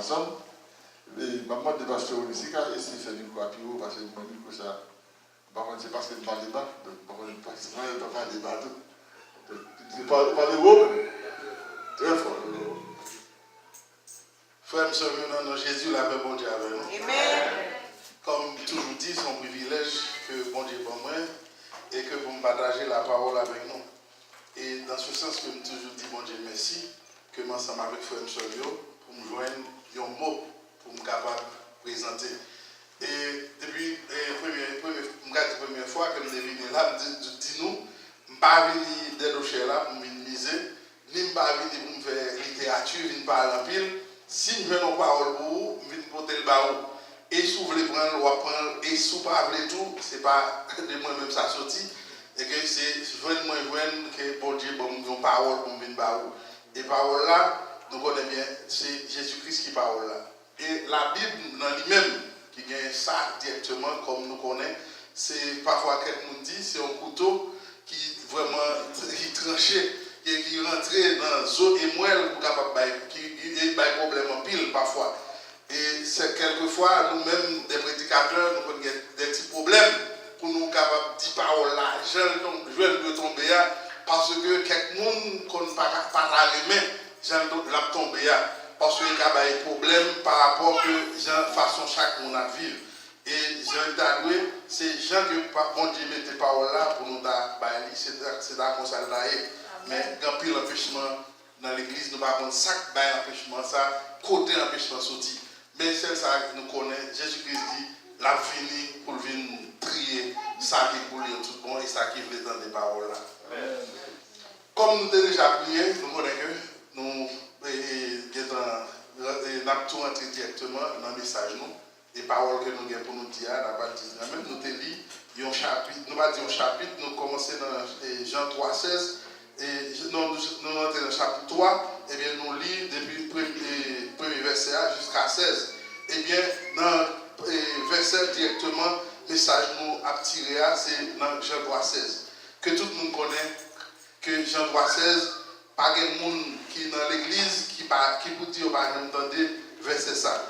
ensemble. Et maman de pasteur Onisika, et c'est fait une quoi plus haut, parce que moi, je dis ça. Par contre, c'est parce que je parle débat. Donc, par contre, je ne parle pas débat. Je parle haut. Très fort. Frère, nous sommes dans Jésus, la paix, bon Dieu avec nous. Amen. Comme toujours dit, c'est un privilège que bon Dieu pour moi et que vous me partagez la parole avec nous. Et dans ce sens que je toujours dis, bon Dieu, merci, que moi, ensemble avec frère Msolio, pour me joindre un mot, pour me capable de présenter. Et depuis la première fois que je suis venu là, je dis-nous, je ne suis pas venu d'être au cher là pour me minimiser, ni je ne suis pas venu pour me faire littérature, ni parler en pile. Si je veux une parole pour vous, je vais porter le baou. Et si vous voulez prendre, vous prendre. Et si vous ne voulez pas tout, ce n'est pas de moi-même ça sorti. Et que c'est joindre que bon Dieu, bon, une parole pour me venir baou. Et parole là, nous connaissons bien, c'est Jésus-Christ qui parle là. Et la Bible, dans lui-même, qui gagne ça directement, comme nous connaissons, c'est parfois quelqu'un dit, c'est un couteau qui vraiment qui tranchait, qui rentrait dans l'eau et moelle pour capable qui a des problèmes en pile parfois. Et c'est quelquefois, nous-mêmes, des prédicateurs, nous avons des petits problèmes pour nous capables de dire parole là, je vais tomber là, parce que quelqu'un ne connaît pas la main, je vais tomber là. Parce qu'il y a des problèmes par rapport à la façon chaque monde à vivre. Et je vais t'avouer, c'est gens que bon Dieu mette parole là pour nous bailler, c'est dans le conseil. Mais il y a pile d'empêchement dans l'église, nous ne pouvons pas sac d'empêchement, ça, côté d'empêchement sorti. Mais c'est ça que nous connaissons. Jésus-Christ dit, la fini pour venir trier ça qui coule tout bon et ça qui veut dans les paroles là. Comme nous avons déjà prié, nous connaissons que nous avons tout entré directement dans le message nous. Les paroles que nous avons pour nous dire, même nous avons dit un chapitre, nous pas dit un chapitre, nous commençons dans Jean 3, 16. Et nous entrons dans le chapitre 3, et bien nous lisons depuis le premier verset jusqu'à 16. Et bien, dans le verset directement, le message nous a tiré, c'est dans Jean 3, 16. Que tout le monde connaît que Jean 3, 16, pas de monde qui est dans l'église qui peut dire, par exemple, entendez, verset ça.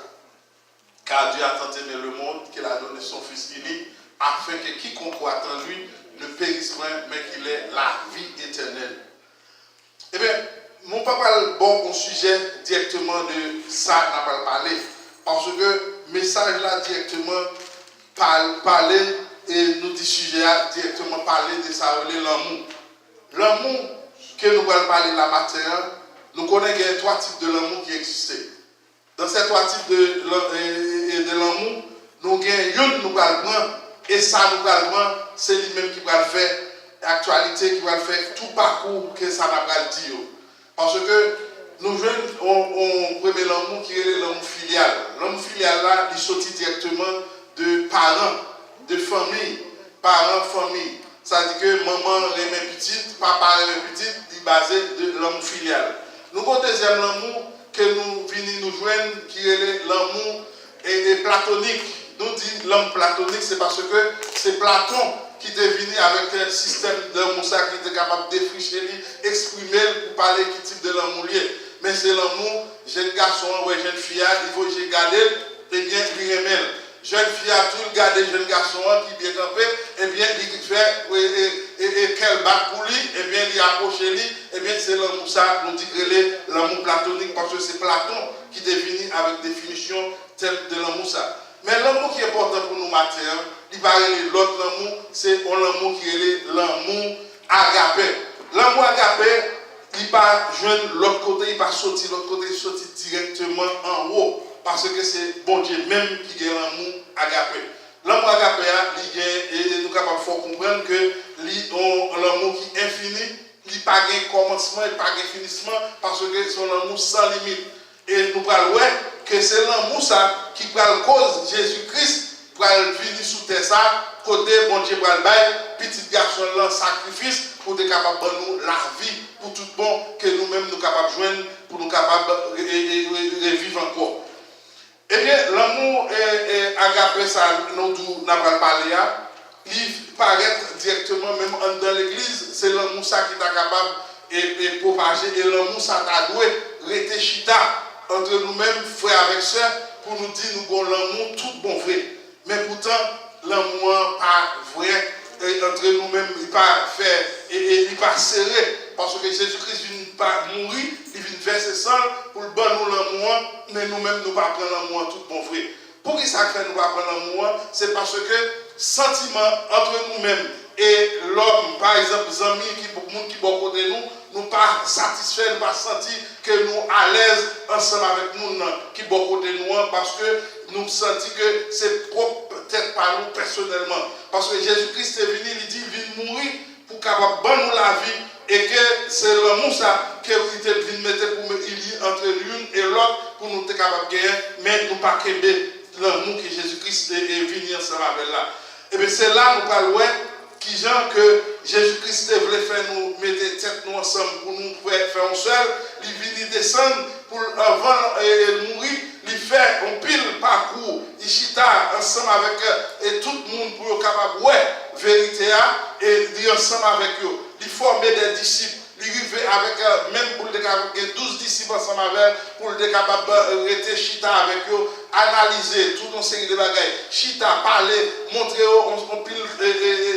Car Dieu a tant aimé le monde qu'il a donné son Fils unique, afin que quiconque croit en lui ne périsse point, mais qu'il ait la vie éternelle. Eh bien, mon papa, bon, au sujet directement de ça, n'a pas parlé. Parce que le message là, directement, parler, et nous dit sujet directement parler de ça, l'amour. L'amour que nous allons parler la matière, nous connaissons qu'il y a 3 types de l'amour qui existaient. Dans ces 3 types de l'amour, nous avons nous allons et ça nous allons, c'est lui-même qui va le faire, l'actualité qui va le faire, tout parcours que ça n'a pas dit. Parce que nous jouons on premier l'amour qui est l'amour filial. L'amour filial là, il sortit directement de parents, de famille, parents, famille. Ça dit que maman remet petite, papa remet petite, il est basé de l'amour filial. Nous avons deuxième l'amour que nous venons nous joindre, qui est l'amour platonique. Nous dit l'amour platonique, c'est parce que c'est Platon qui est venu avec un système d'amour qui était capable de défricher, exprimer pour parler de type de l'amour lié. Mais c'est l'amour, jeune garçon ou jeune fille, il faut que garder, et bien il remet. Jeune fille a tout regardé, jeune garçon qui bien campé, et bien il fait, et qu'elle bat pour lui, et bien il approche lui, et bien c'est l'amour ça, nous dit que l'amour platonique, parce que c'est Platon qui est venu avec définition telle de l'amour ça. Mais l'amour qui est important pour nous matin, il parle de l'autre amour, c'est l'amour qui est l'amour agapé. L'amour agapé, il ne va pas joindre l'autre côté, il ne va pas sortir l'autre côté, il sortit directement en haut. Parce que c'est bon Dieu même qui a l'amour agapé. L'amour agapé, nous sommes capables de comprendre que l'amour qui est infini, il n'a pas de commencement, il n'a pas de finissement, parce que c'est un amour sans limite. Et nous parlons que c'est l'amour ça qui prend cause Jésus-Christ pour venir sous terre ça, côté bon Dieu pour le bail, petit garçon là sacrifice pour être capable de nous la vie pour tout bon que nous-mêmes nous capables de joindre pour nous capables de revivre encore. Eh bien, l'amour agapé ça nous n'a pas parlé il paraît directement même dans l'église, c'est l'amour ça qui est capable de propager et l'amour ça t'a doué rester chita entre nous-mêmes, frères avec sœurs, pour nous dire nous avons l'amour tout bon vrai. Mais pourtant, l'amour pas vrai entre nous-mêmes, il pas fait et il pas serré. Parce que Jésus-Christ vient pas mourir, il vient verser sang pour le bon nous l'amour, mais nous-mêmes nous pas prendre l'amour tout bon vrai. Pour qui ça fait nous pas prendre l'amour? C'est parce que sentiment entre nous-mêmes et l'homme, par exemple, les amis qui sont côté nous, nous pas satisfaits, nous pas sentis que nous à l'aise ensemble avec nous qui sont côté nous parce que nous sentons que c'est propre peut-être pas nous personnellement. Parce que Jésus-Christ est venu, il dit, il vient mourir pour capable de nous la vie et que c'est l'amour ça qu'il vient mettre pour il entre l'une et l'autre pour nous être capables de gagner, mais nous pas qu'aimer l'amour que Jésus-Christ est venu ensemble avec là. Et bien c'est là nous parlons qui gens que Jésus-Christ voulait faire nous mettre tête nous ensemble pour nous faire un seul, il vient descendre pour avant mourir, il fait un pile parcours, il chita ensemble avec et tout le monde pour être capable de vérité et dire ensemble avec eux, il formait des disciples. Il arrivait avec, même pour les 12 disciples ensemble avec pour être capable de rester chita avec eux, analyser tout un série de bagages, chita, parler, montrer on pile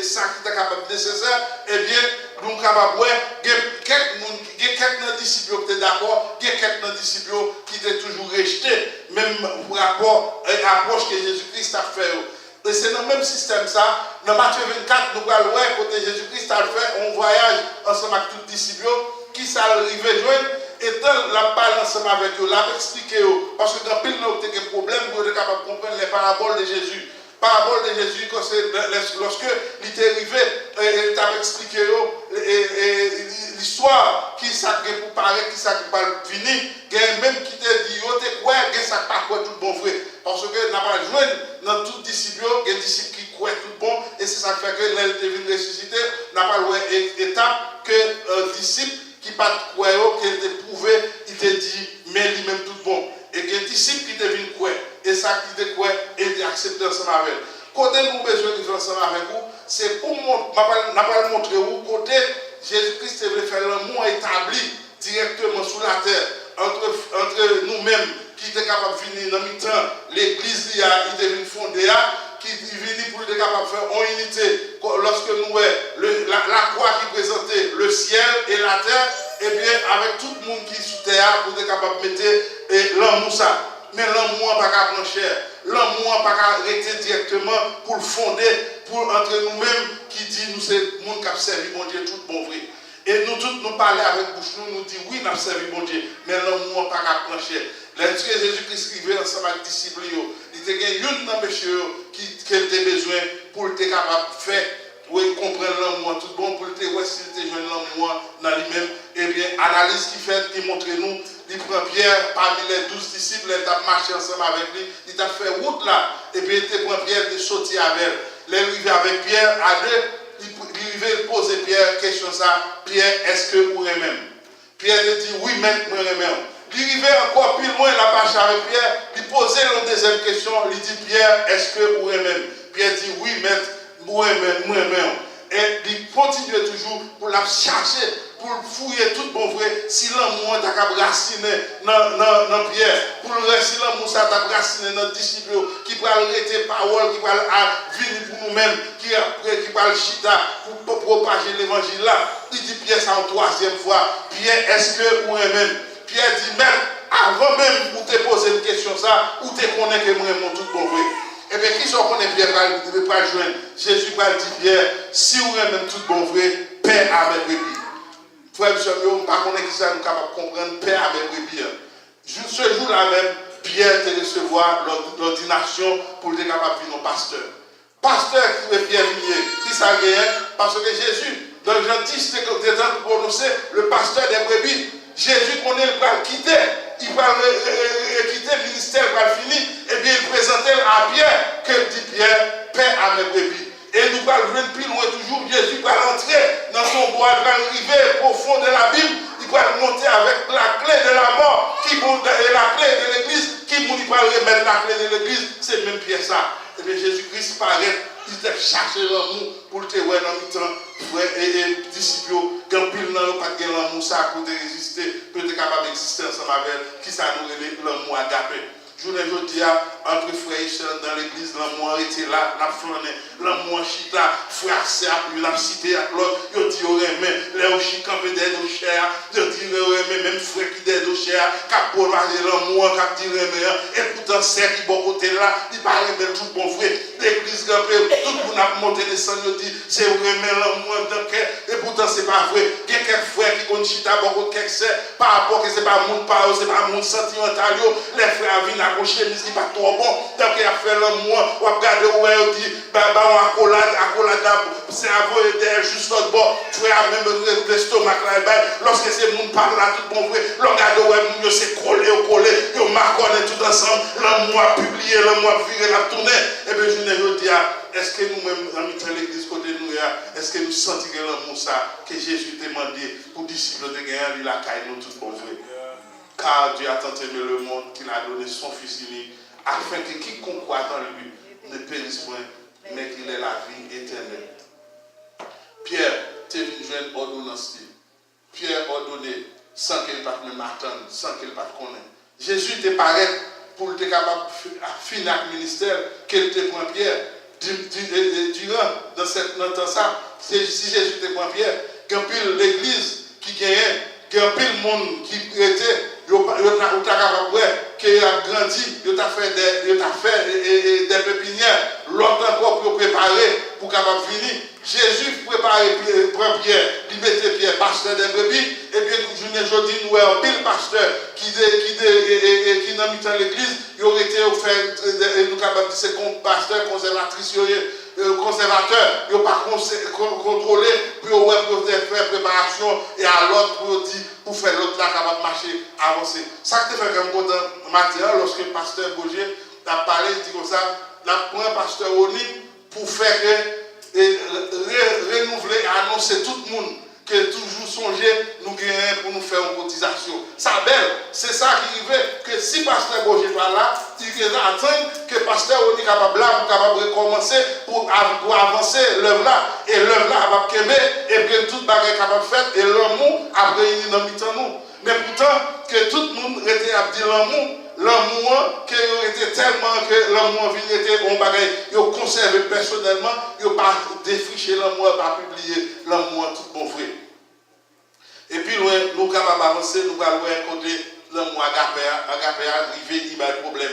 ça qui est capable de nécessaire, et bien, nous sommes capables de quelques disciples qui étaient d'accord, il y a quelques disciples qui étaient toujours rejetés, même par rapport à l'approche que Jésus-Christ a fait. Et c'est dans le même système ça. Dans Matthieu 24, nous allons voir côté Jésus-Christ a fait un voyage ensemble avec tous les disciples qui sont arrivés joindre et dans la parole ensemble avec eux, l'a expliqué parce que dans pile nous avons des problèmes pour être capable de comprendre les paraboles de Jésus. Parabole de Jésus, lorsque il est arrivé, il t'a expliqué l'histoire qui s'est pour parler, qui s'est pour venir, même qui t'a dit, t'es quoi, qui s'est pas quoi tout bon frère. Parce que n'a pas joué dans tout disciple, il y a des disciples qui croient tout bon, et c'est ça qui fait que l'elle devient ressuscité, n'a pas joué étape que un disciple qui n'a pas croire, qui était prouvé, il t'a dit, mais lui-même tout bon. Et il y a des disciples qui deviennent croire. Et ça qui te croit et d'accepter ensemble avec elle. Côté nous besoin de vivre ensemble avec vous, c'est pour montrer vous côté Jésus-Christ veut faire l'amour établi directement sur la terre entre nous-mêmes qui étaient capables de venir dans le temps, l'église il est venu fonder qui est venu pour être capable de faire en unité lorsque nous la croix qui présentait le ciel et la terre, et bien avec tout le monde qui est sous terre pour être capable de mettre l'amour ça. Mais l'amour n'a pas qu'à prendre cher. L'amour n'a pas qu'à arrêter directement pour le fonder, pour entre nous-mêmes qui dit nous c'est le monde qui a servi mon Dieu tout bon vrai. Et nous tous nous parler avec bouche nous dit oui nous avons servi mon Dieu, mais l'amour n'a pas qu'à prendre cher. Lorsque Jésus-Christ arrivait ensemble avec les disciples, il était une dans monsieur qui avait besoin pour être capable de faire. Oui, comprendre l'amour, tout bon pour le ouais, s'il était jeune l'amour dans lui-même, eh bien, analyse qui fait, il montre nous, il prend Pierre parmi les 12 disciples, il a marché ensemble avec lui, il a fait route là, et puis il prend Pierre de sortir avec elle. Il est arrivé avec Pierre à deux, il arrive poser Pierre question ça, Pierre, est-ce que vous aimez? Pierre dit oui, maître, moi aimé. Il arrive encore plus loin, il a marché avec Pierre, il posait la deuxième question, il dit Pierre, est-ce que vous aimez? Pierre dit oui, maître. Moi-même. Et il continue toujours pour la chercher, pour fouiller tout bon vrai, si l'amour t'a raciné dans Pierre, pour le reste, si l'amour t'a raciné dans le disciple, qui va arrêter parole, qui va venir pour nous-mêmes, qui va le chita pour propager l'évangile là. Il dit Pierre, c'est en troisième fois, Pierre, est-ce que vous-même? Pierre dit même, avant même pour te poser une question, ça, ou te connaître que moi-même tout bon vrai. Et bien, qui sont qu'on est Pierre ne peut pas joindre? Jésus va dire Pierre, si vous avez même tout bon vrai, paix avec brebis. Frère, nous ne pas qui ça nous capable de comprendre, paix avec brebis. Ce jour-là même, Pierre te recevoir l'ordination pour être capable de venir pasteur. Pasteur qui est Pierre Vignier, qui ça gagne? Parce que Jésus, dans Jean 10, des temps pour prononcer le pasteur des brebis, Jésus connaît le va quitter. Il va quitter le ministère, il va finir, et bien il présentait à Pierre, que dit Pierre, paix à mes brebis. Et nous allons venir plus loin toujours, Jésus va entrer dans son bois, il va arriver au fond de la Bible, il va monter avec la clé de la mort, et la clé de l'église, qui va remettre la clé de l'église, c'est même Pierre ça. Et bien Jésus-Christ paraît il t'a cherché l'amour pour te voir dans le temps, frère et disciples, quand pile dans le pas de l'amour, ça pour te résister, pour être capable d'exister ensemble avec qui ça nous relève l'amour agapé. Je vous dis, entre frères et sœurs dans l'église, l'amour était là, la flâne, l'amour chita, frère, c'est la cité à l'autre, il dit, mais les chica peut d'être au cher, il dit, même frère qui d'être au cher, qui pour l'amour, qui dit, et pourtant, c'est qui bon côté là, il parle de tout bon frère, l'église, tout le monde a monté des sangs, il dit, c'est vraiment l'amour dans cœur, et pourtant, c'est pas vrai. Il y a quelques frères qui connaissent chita, beaucoup de quelque par rapport que c'est pas mon parole, c'est pas mon sentimental, les frères viennent à gauche, qui pas trop bon, donc il a fait l'amour, on a regardé où il dit, on accolade, c'est à vous aider juste notre bord, frère, même l'estomac là, lorsque c'est mon parle là, tout bon vrai, le regarde où il s'est collé, il m'a collé tout ensemble, l'amour a publié, l'amour a viré la tournée, et bien je ne dis, est-ce que nous-mêmes, dans l'église côté nous, est-ce que nous sentons l'amour ça, que Jésus t'a demandé pour disciples de gagner, il a caillé nous tout bon vrai. Car Dieu a tant aimé le monde qu'il a donné son Fils unique, afin que quiconque croit en lui ne périsse point, mais qu'il ait la vie éternelle. Pierre, tu es venu joindre ordonnance. Pierre ordonné sans qu'il ne pas même attendre, sans qu'il ne pas connaître. Jésus te paraît pour être capable de finir le ministère, qu'il te prend Pierre. Durant dans temps ça, si Jésus te prend Pierre, quand l'église qui gagne, quand le monde qui était, il a capable qu'il a grandi, il a fait des pépinières, l'autre encore pour préparer, pour capable venir. Jésus préparait Pierre, il mettait Pierre, pasteur des brebis, et bien aujourd'hui nous avons pile pasteur qui n'a mis dans l'église, il aurait été offert, nous capables de dire c'est pasteur conservatrice, conservateur, il n'a pas contrôlé pour faire préparation et à l'autre pour faire l'autre là capable de marcher, avancer. Ça qui fait comme matin, lorsque le pasteur Bourget a parlé, il dit comme ça, la première pasteur Oni pour faire renouveler, annoncer tout le monde que toujours songer nous gagnons pour nous faire une cotisation. Ça belle, c'est ça qui arrive, que si pasteur Bourget n'est pas là, il attend que pasteur Oni est capable de recommencer pour avancer l'œuvre là, et l'œuvre là va quémer, et puis toute bagarre capable de faire, et l'amour a réuni dans le nous. Mais pourtant, que tout le monde était à dire l'amour, qui était tellement que l'amour était un bagage, il a conservé personnellement, il n'a pas défriché l'amour, pas publié l'amour tout bon vrai. Et puis, nous sommes capables d'avancer, nous allons côté l'amour agapé arrivé, il y a un problème.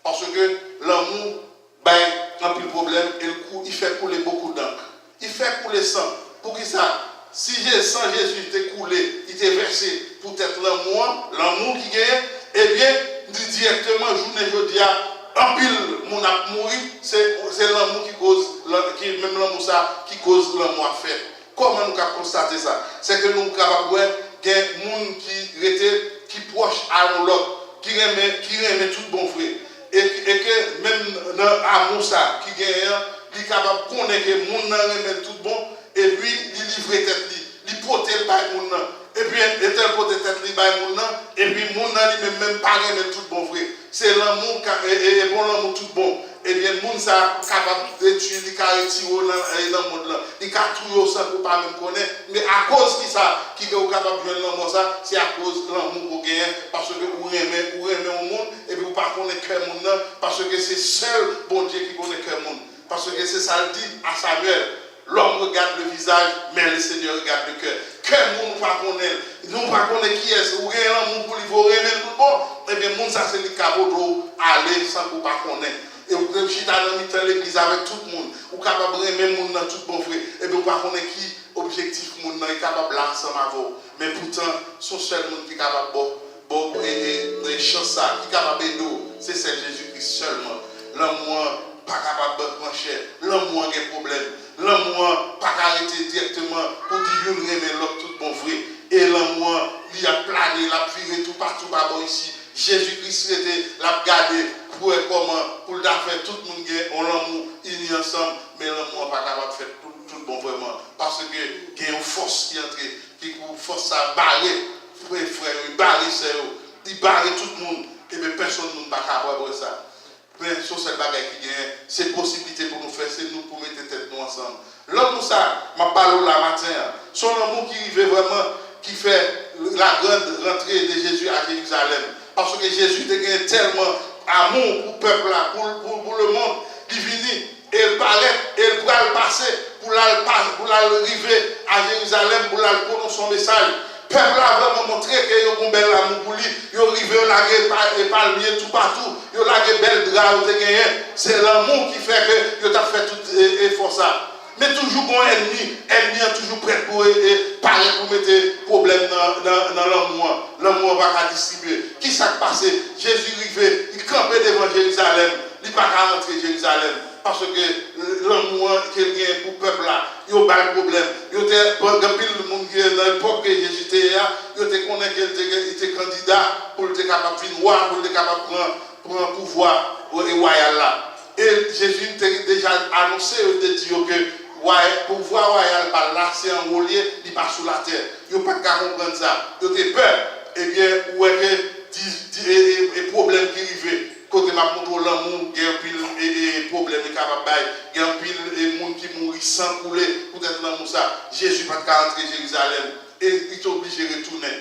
Parce que l'amour, un peu de problème, et il fait couler beaucoup d'encre. Il fait couler sang. Pour qui ça? Si sang Jésus était coulé, il était versé pour être l'amour qui gagne, eh bien, directement, je en pile, mon a mouru, c'est l'amour qui cause, même l'amour ça, qui cause l'amour à faire. Comment nous avons constaté ça? C'est que nous sommes capables de voir qu'il y a des gens qui proche à l'autre, qui aiment tout bon frère. Et que même dans l'amour ça, qui gagne, il est capable de connaître que les gens aiment tout bon, et puis il livre tête, il porte le bail moun nan, et puis il porte tête li bail moun nan, et puis moun nan li même pas même tout bon frère. C'est l'amour et bon l'amour tout bon. Et bien moun ça capable de tuer li ka retirer dans le monde là. Il ka tout ça pour pas même connaître, mais à cause qui ça qui est capable de joindre l'amour ça, c'est à cause de l'amour qu'on gagne parce que vous aimez au monde et puis vous pas connaître cœur moun nan parce que c'est seul bon Dieu qui connaît cœur moun. Parce que c'est ça le dit à Samuel. L'homme regarde le visage, mais le Seigneur regarde le cœur. Quel monde nous ne connaissons pas? Nous ne connaissons qui est-ce? Ou bien l'amour pour lui voler, mais tout bon. Eh bien, monde ça c'est le cabot aller sans qu'on ne connaisse. Et vous pouvez chita dans l'église avec tout le monde. Ou capable de même monde dans tout bon frère. Et bien, vous ne connaissez qui objectif monde est capable là ensemble avec vous. Mais pourtant, son seul monde qui est capable de chance ça, qui est capable de c'est Jésus-Christ seulement. L'amour pas capable de brancher. L'amour a des problèmes. L'amour pas arrêter directement pour dire que nous aimons l'autre tout bon vrai. Et l'amour, il a plané, il a viré tout partout là-bas ici. Jésus-Christ était, l'a gardé pour comment, pour le faire tout le monde on l'amour, unis ensemble, mais l'amour n'est pas capable de faire tout bon vraiment. Parce que il y a une force qui entre, qui force à barrer, frère, il barre tout le monde, et bien personne n'est pas capable de ça. mais sur cette bagaille qui gagne, c'est possibilité pour nous faire, c'est nous pour mettre tête nous ensemble. L'amour ça, je parle là matin, son amour qui arrive vraiment, qui fait la grande rentrée de Jésus à Jérusalem. Parce que Jésus a tellement amour pour le peuple là, pour le monde, qui vient, et il paraît, et il pourra le passer, pour l'arriver à Jérusalem, pour prononcer son message. Le peuple a vraiment montré qu'il y a un bel amour pour lui. Il arrive à laguer palmier tout partout. Il a lagué bel drap. C'est l'amour qui fait que il a fait tout effort ça. Mais toujours bon ennemi est toujours prêt pour parler pour mettre problème dans l'amour. L'amour va pas distribuer. Qui s'est passé? Jésus arrivé, il campait devant Jérusalem. Il n'a pas rentrer à Jérusalem. Parce que l'amour qu'il y a pour le peuple là, il n'y a pas de problème. Il y a le monde qui est dans l'époque que Jésus était là, il était candidat pour être capable de venir roi, pour être capable de prendre un pouvoir royal là. Et Jésus a déjà annoncé, il a dit que le pouvoir royal par là, c'est enrôlé, il n'est pas sous la terre. Il n'y a pas de comprendre ça. Il a peur. Eh bien, où est-ce que des problèmes qui arrivent? Côté ma montre l'amour, il y a un pile problème capable, il y a un pile de monde qui mourent sans couler, peut-être dans ça. Jésus n'a pas rentrer à Jérusalem et il est obligé de retourner.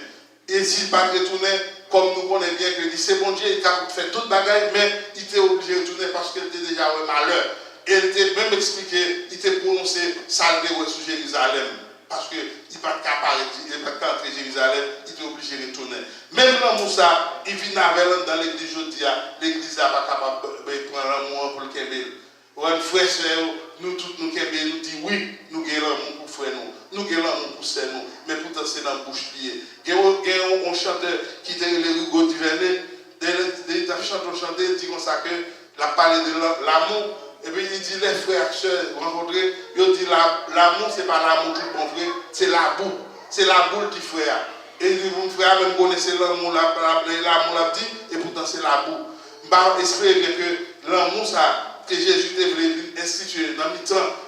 Et s'il n'a pas retourné, comme nous connaissons bien que c'est bon Dieu, il a fait toute bagaille, mais il était obligé de retourner parce qu'il était déjà un malheur. Et il était même expliqué, il était prononcé salvé sur Jérusalem. Parce qu'il n'est pas capable d'entrer à Jérusalem, il était obligé de retourner. Même dans Moussa, il vient avec dans l'église aujourd'hui, l'église n'est pas capable de prendre l'amour pour le Kébé. Frères et sœurs, nous tous nous Kébé, nous disons oui, nous avons l'amour pour frère nous avons l'amour pour sœur nous, mais pourtant c'est dans la bouche liée. Il y a un chanteur qui était le Rigaud Duvernet, il dit comme ça que la parlé de l'amour. Et puis il dit les frères et sœurs rencontrés, il dit l'amour, ce n'est pas l'amour tout bon frère, c'est la boue. C'est la boule qui frère. Et il dit, mon frère, même connaissez l'amour, l'a dit, et pourtant c'est la boue. Je espère que l'amour, ça, que Jésus voulait instituer dans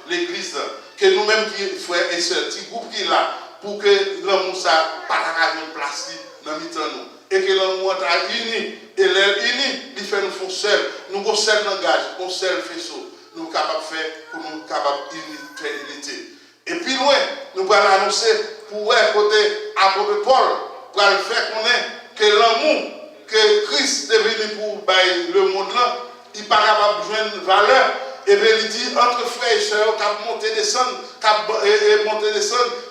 l'église, que nous-mêmes, frères et sœurs, petit groupe qui est là, pour que l'amour, ça, pas la une place dans nous. Et que l'amour est uni, et l'air uni, il fait nous faire seul. Nous avons seul langage, un seul faisceau. Nous sommes capables de faire pour nous capables de faire unité. Et puis loin, nous allons annoncer pour côté apôtre Paul, pour le faire connaître que l'amour que Christ est venu pour le monde là, il n'est pas capable de joindre une valeur. Et bien il dit entre frères et sœurs, qui monter descendre,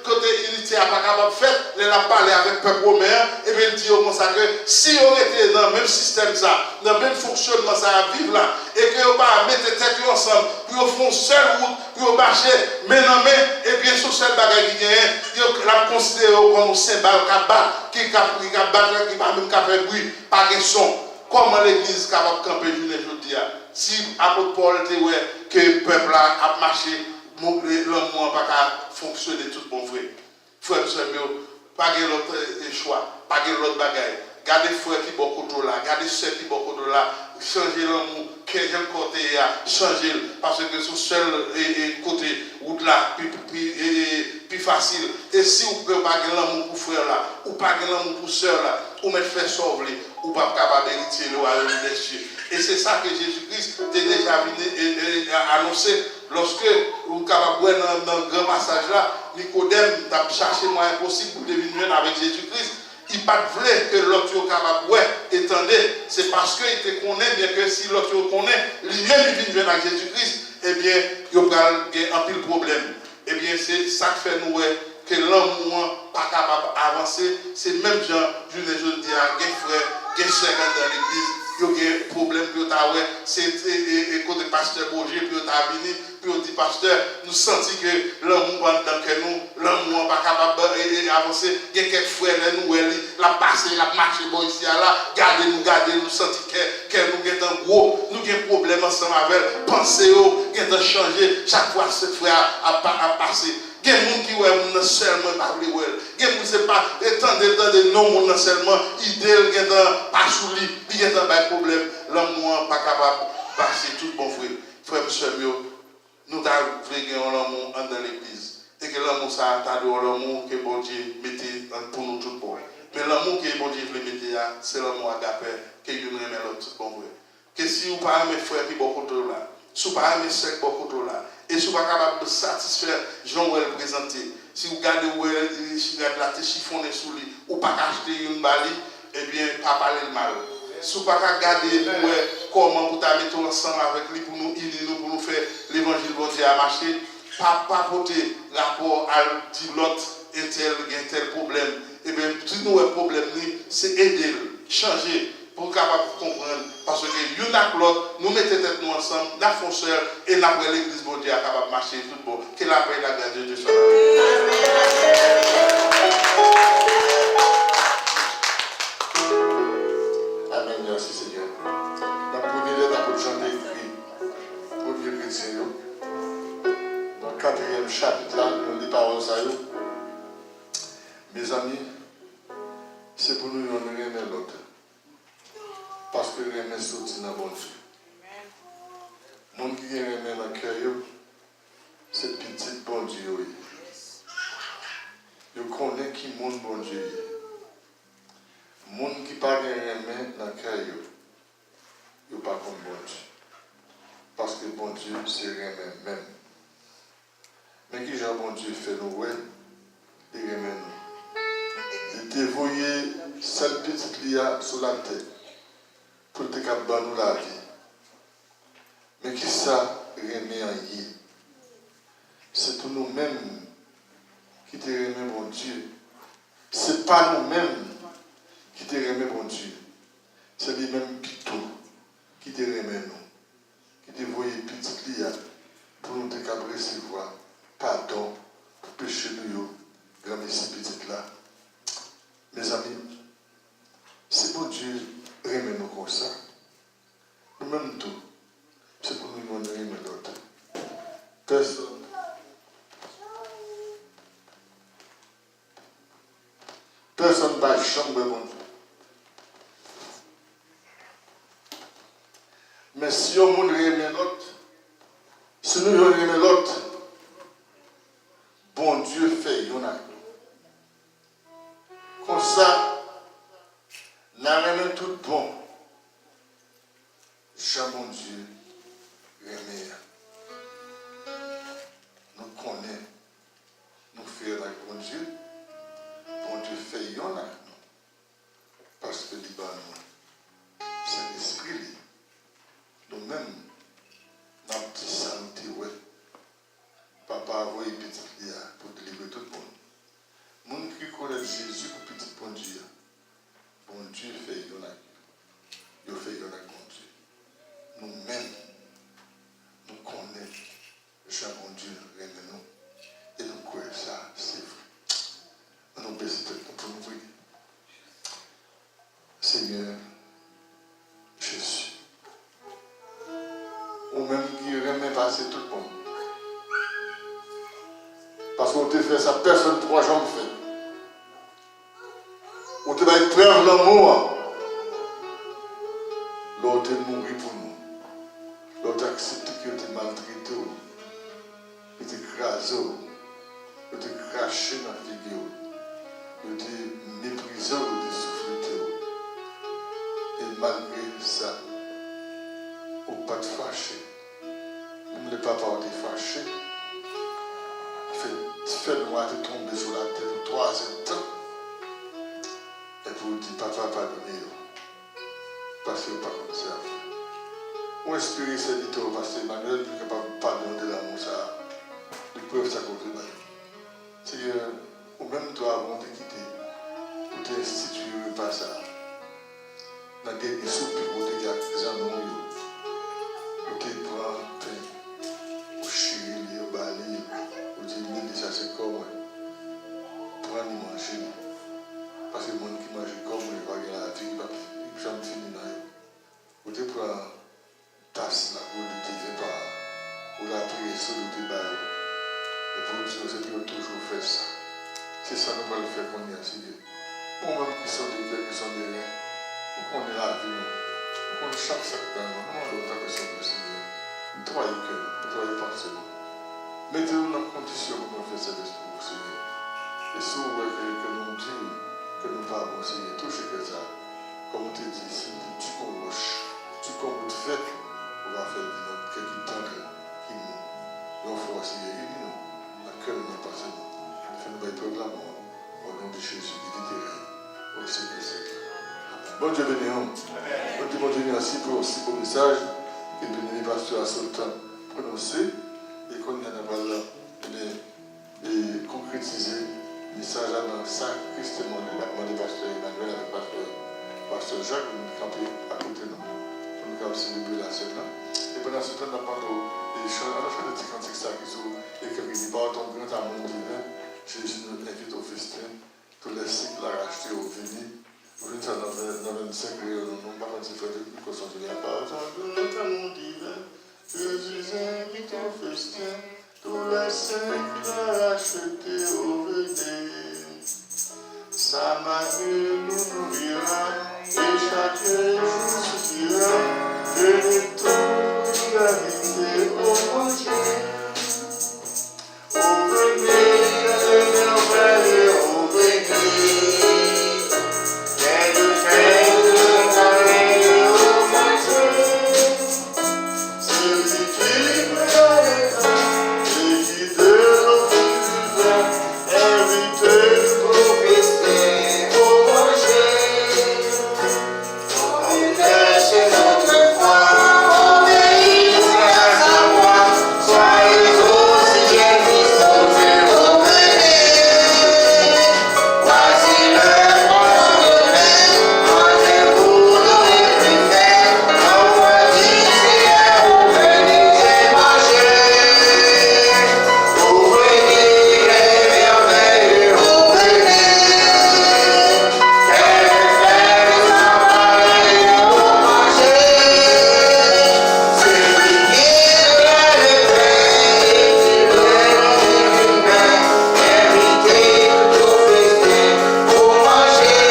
côté unité n'est pas capable de faire, il a parlé avec le peuple romain, et bien il dit comme ça que si on était dans le même système, ça, dans le même fonctionnement, ça à vivre là, et que vous pas mettre tête ensemble, pour faire une seule route, pour marcher main en main, et bien sur cette bagaille qui gagne, vous la considérez comme un cymbale qui bat, qui va même faire bruit, pas de son. Comment l'église est capable de camper aujourd'hui? Si apôtre Paul dit que le peuple a marché, l'amour n'a pas fonctionner tout bon vrai. Frère et sœur, pas de l'autre choix, pas de l'autre bagaille. Gardez frère qui beaucoup de là, gardez sœur qui beaucoup de là, changez l'amour, quel côté changez parce que c'est le seul côté route là, plus facile. Et si vous ne pouvez pas de l'amour pour frère là, ou pas de l'amour pour sœur là, ou mettre faire sauver, ou pas capable d'hériter le déchet. Et c'est ça que Jésus-Christ a déjà annoncé lorsque vous êtes capable dans le grand passage là, Nicodème a cherché moyen possible pour devenir avec Jésus-Christ. Il n'a pas voulu que l'autre soit capable étendez, c'est parce qu'il connaît bien que si l'autre connaît, lui-même il vient avec Jésus-Christ, eh bien, il y a un pile problème. Eh bien, c'est ça qui fait nous que l'amour n'est pas capable d'avancer. C'est même genre, je dis à des frères, des sœurs dans l'église, il y a un problème, puis c'est côté pasteur Bourget, puis on dit pasteur, nous sentons que l'amour dans que nous, l'amour n'est pas capable d'avancer. Il y a quelques frères, nous, la passe, la marche, ici, là, gardez-nous, sentons que nous avons un gros, nous avons un problème ensemble avec, pensez, nous avons changé, chaque fois ce frère a passé. Il y a des gens qui ont seulement parlé. Il y a des gens qui pas étendez non mon seulement idéal qui pas sous lui, il y a un problème. L'amour n'est pas capable de passer tout bon frère. Frère et sœur, nous avons voulu l'amour dans l'église. Et que l'amour ça a l'amour que bon Dieu mettait pour nous tout bon. Mais l'amour que bon Dieu veut mettre c'est l'amour agapé que nous aimons l'autre tout bon frère. Que si vous pas mes frères qui bon côté là, si vous pas mes sœurs qui bon côté là, et si vous pas capable de satisfaire Jean Well présenté, si vous regardez si vous regardez la tête chiffonnée sous lui, ou pas acheter une balle, eh bien pas parler le mal. Si vous pas regarder comment vous mettre ensemble avec lui pour nous unir nous pour nous faire l'évangile de Dieu à marcher, pas porter rapport à dire l'autre tel problème. Eh bien, si nous avons un problème, c'est aider, changer, pour capable de comprendre. Parce que l'un avec l'autre, nous mettons tête nous ensemble, la fonceur et l'après l'église de Dieu capable de marcher tout bon. Que la paix et la grâce de Dieu soient là. Amen, merci Seigneur. Dans le premier lettre, pour chanter écrit, premier chrétien, dans le 4e chapitre, là, nous les paroles ça. Mes amis, c'est pour nous honorer l'un l'autre. Parce que remet sorti dans bon Dieu. Le monde qui remet dans le cœur, c'est petit bon Dieu. Vous connaissez qui est monde bon Dieu. Le monde qui n'a pas remet dans le cœur, il n'est pas comme bon Dieu. Parce que bon Dieu, c'est remet même. Mais qui Jean bon Dieu fait nous, il remet nous. Il dévoyé cette petite lia sur la tête. Pour te capable nous la vie. Mais qui ça remet en y? C'est pour nous-mêmes qui te remet bon Dieu. C'est pas nous-mêmes qui te remet bon Dieu. C'est lui-même plutôt qui te remet nous. Qui te voyait petit lia pour nous te capable recevoir pardon pour pécher nous, grand messie petite là. Mes amis, c'est bon Dieu remet nous comme ça. Nous-mêmes tout, c'est pour nous honorer l'autre. Personne ne va chambre bon Dieu. Mais si on remet l'autre, si nous remet l'autre, bon Dieu fait yon a. Comme ça, nous remet tout bon. Jean mon Dieu, remet. Nous connaissons, nous faisons avec bon Dieu. Bon Dieu fait yon a. Parce que Liban, c'est l'esprit. Nous-mêmes, nous avons petit santé, ouais. Papa a envoyé petit lia pour délivrer tout le monde. Moun qui connaît Jésus pour petit bon Dieu. Bon Dieu fait yon a. Il fait yon a bon Dieu. Nous-mêmes, nous connaissons Jean bon Dieu, remet-nous. Et nous croyons ça, c'est vrai. On nous baisse pour nous prier. Seigneur Jésus, ou même qui remet passer tout le monde. Parce qu'on te fait ça, personne 3 jambes fait. On te va être preuve l'amour. L'autre est mourir pour nous. L'autre accepte qu'il te maltraité, il te écrasé, il te craché dans la figure, il te méprisé, il te soufflé. Et malgré ça, on ne pas te fâcher. Même le papa a été fâché. Fais-moi te tomber sur la tête pour 3e temps. Et pour dire, papa, pardonnez-vous. Parce que pas comme ça. On espère que c'est du parce que Emmanuel est capable de pardonner de l'amour, ça. De preuve, ça contre moi. C'est que, ou même toi, avant de quitter, pour t'instituer le pas ça. Dans le dernier soupir, pour te dire, les amours, pour te prendre pain, pour chier, pour balayer, pour te dire, ça c'est comme, pour aller manger. Parce que les gens qui mangent comme, ils vont gagner la vie, ils vont jamais finir dans eux. Pour te prendre tasse là, pour te dire, pour la prier sur le débat. Et pour dire, c'est toujours faire ça. C'est ça que nous allons faire qu'on y a, c'est Dieu. Nous-mêmes qui sommes des cœurs, qui sommes des reins, pour qu'on ait la vie, pour qu'on ait chaque secteur, nous allons faire que c'est le Seigneur. Nous travaillons cœur, nous travaillons pensée. Mettez-nous dans la condition pour nous faire cet esprit pour Seigneur. Et si vous voyez que nous disons que nous parlons, Seigneur, touchez que ça, comme on te dit, c'est du qu'on roche, du qu'on vous fait, Bon Dieu béni. Bon Dieu merci pour aussi pour le message que béni pasteur a Sultan prononcé et qu'on a d'abord et concrétiser le message dans ça Christ demandé pasteur Emmanuel avec pasteur Jacques nous camper à côté de nous. Pour nous célébrer la scène là. Et pendant ce temps, nous avons fait des petits cantiques qui sont écrits par ton grand amour divin. Jésus nous invite au festin. Tous les cycles à racheter au vini. Nous sommes dans 25 nous n'avons pas fait de concentrer la parole. Ton grand amour divin. Jésus invite au festin. Tous les cycles à racheter au vini. Sa main nous nourrira. Et chaque jour suffira. Et toute la vie au manger. Au venir, le merveille, au venir. Quelle fête de merveille au manger. Celui qui me avec et qui de l'eau du vin, invité au festin, au manger. On laisse notre foi, obéir à sa voix, soyez aussi bien disposés au venir. Voici le bon chemin, rendez-vous dans les prières, envoyez au venir et marchez. Au venir les merveilles, au venir. Quelle fête sans pareille au marché. Celui qui a le pain et qui veut du pain, invité au festin, au manger.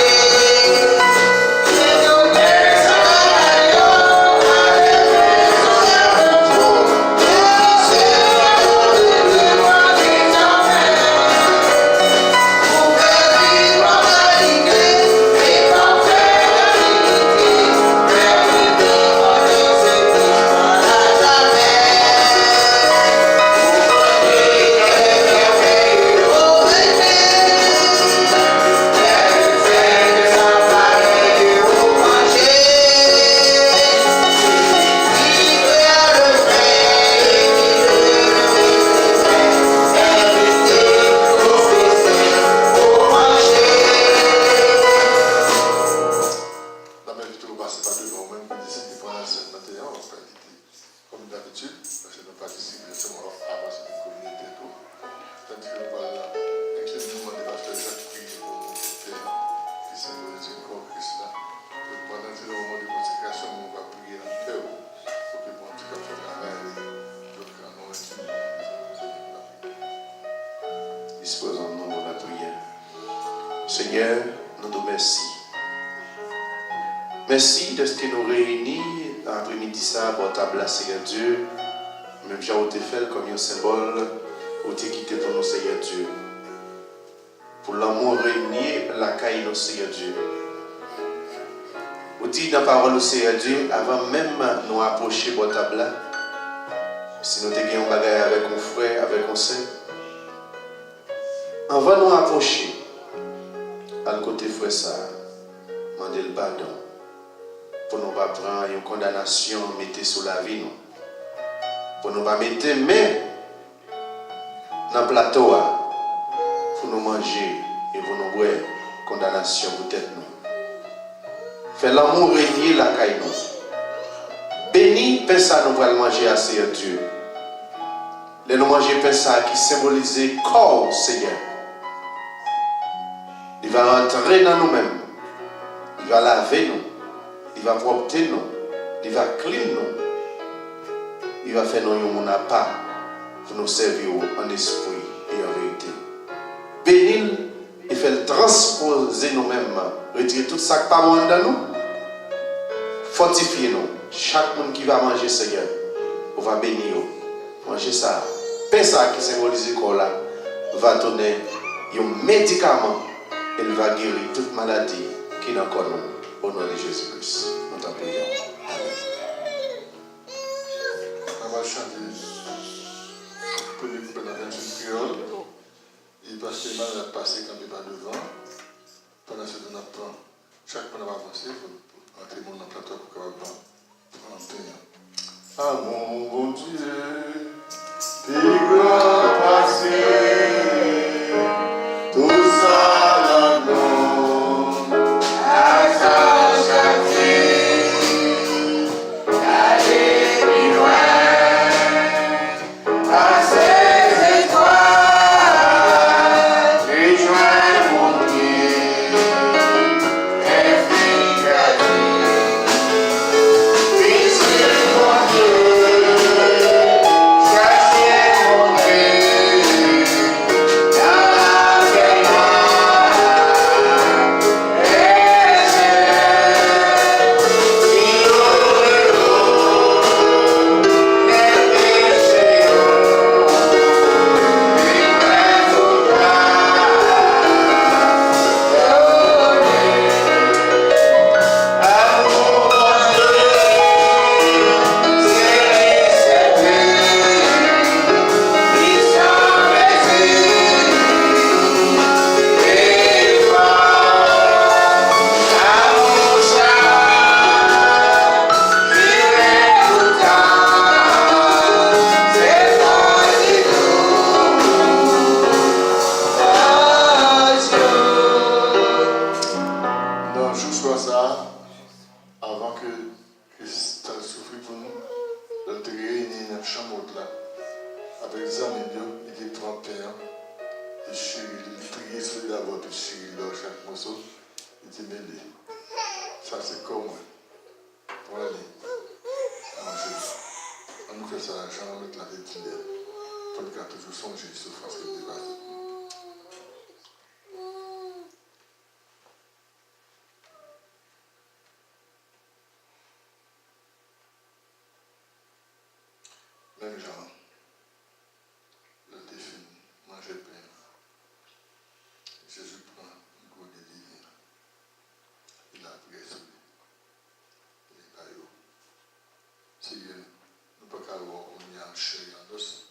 Que nous laissons l'agneau avec son amour, et c'est l'amour de moi des enfants. Pour faire vivre en qualité et parfaire vérité, vérité en Jésus-Christ à jamais. Au venir les merveilles, au venir. Quelle fête sans pareille au manger. Celui qui a le pain et qui veut du pain, invité au festin, au manger. La même vidéo passe par devant même qui décide de prendre la scène maintenant, on va éviter comme d'habitude, parce que nous participons justement avant cette communauté et tout. Tandis que nous parlons là, incluant le mouvement des pasteurs Jacques prier pour nous qui symbolise le corps Christ là. Donc pendant ce moment de consécration, on va prier dans le cœur pour que bon Dieu fasse la main et donc en nom de Dieu. Disposons-nous pour la prière. Seigneur, nous te remercions. Merci de ce que nous réunis dans l'après-midi ça pour table là, Seigneur Dieu. Même j'ai été fait comme un symbole, où tu quitté pour nous, Seigneur Dieu. Pour l'amour réuni, la caille, nous, Seigneur Dieu. Où dit dans la parole du Seigneur Dieu, avant même nous approcher pour table là, si nous avons un bagage avec un frère, avec un saint, avant nous approcher, à le côté frère ça, demander le pardon. Pour ne pas prendre une condamnation, mettre sur la vie. Nous. Pour ne pas mettre main dans le plateau. Pour nous manger et pour nous boire. Condamnation peut-être nous. Fait l'amour régner la caille nous. Béni, pain ça nous allons manger à Seigneur Dieu. Les nous manger pain ça qui symbolise corps Seigneur. Il va entrer dans nous-mêmes. Il va laver nous. Il va propter nous, il va clean nous, il va faire nous un pas pour nous servir en esprit et en vérité. Bénir et faire transposer nous-mêmes, retirer tout ça qui pas loin de nous, fortifier nous. Chaque monde qui va manger Seigneur, on va bénir, manger ça. Pain ça qui symbolise le corps là, va donner un médicament, il va guérir toute maladie qui n'a qu'à nous. Au nom de Jésus-Christ, nous t'en prions. On va chanter le premier couplet dans la version créole. Et parce que mal a passé quand il va devant, pendant ce temps, on apprend chaque fois qu'on va avancer, il faut entrer dans le plateau pour qu'on va prendre un pain. Ah mon bon Dieu, tes grands passés, tout ça là non, à sa châtier, d'aller plus loin, à ses étoiles, rejoindre mon pied, efficace, puisque mon Dieu, choisis mon Dieu, dans la veille, et c'est, il ouvre l'eau, les péchés, non, je sois ça, avant que Christ souffre pour nous, on te réunit dans la chambre là, avec les amis, il prend père, il chérit, il prie sur lui d'abord, puis il chérit dans chaque morceau, il dit mêlé. Ça c'est comme moi. Pour aller manger. On nous fait ça, j'en mettre la tête d'hier. Pour le garder toujours songer sur France que le débat. Même genre, le défi, manger pain. Jésus prend une goutte de divin. Il a prié sur lui. Il est pas. Seigneur, nous ne pouvons pas avoir un chair en os.